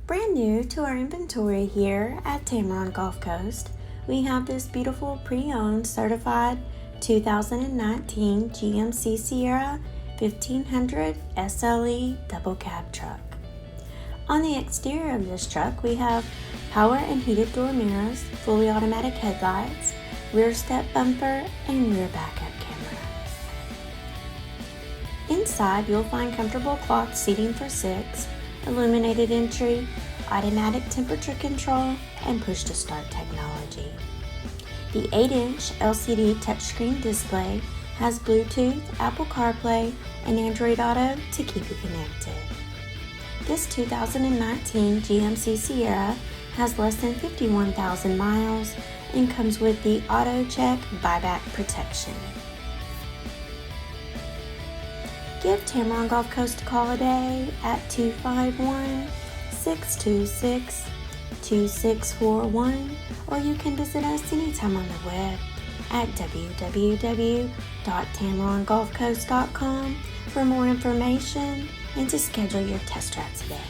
Brand new to our inventory here at Tameron Gulf Coast, we have this beautiful pre-owned certified 2019 GMC Sierra 1500 SLE Double Cab Truck. On the exterior of this truck, we have power and heated door mirrors, fully automatic headlights, rear step bumper, and rear backup camera. Inside, you'll find comfortable cloth seating for 6, illuminated entry, automatic temperature control, and push-to-start technology. The 8-inch LCD touchscreen display has Bluetooth, Apple CarPlay, and Android Auto to keep you connected. This 2019 GMC Sierra has less than 51,000 miles and comes with the AutoCheck Buyback Protection. Give Tameron Gulf Coast a call today at 251-626-2641, or you can visit us anytime on the web at www.tamerongulfcoast.com for more information and to schedule your test drive today.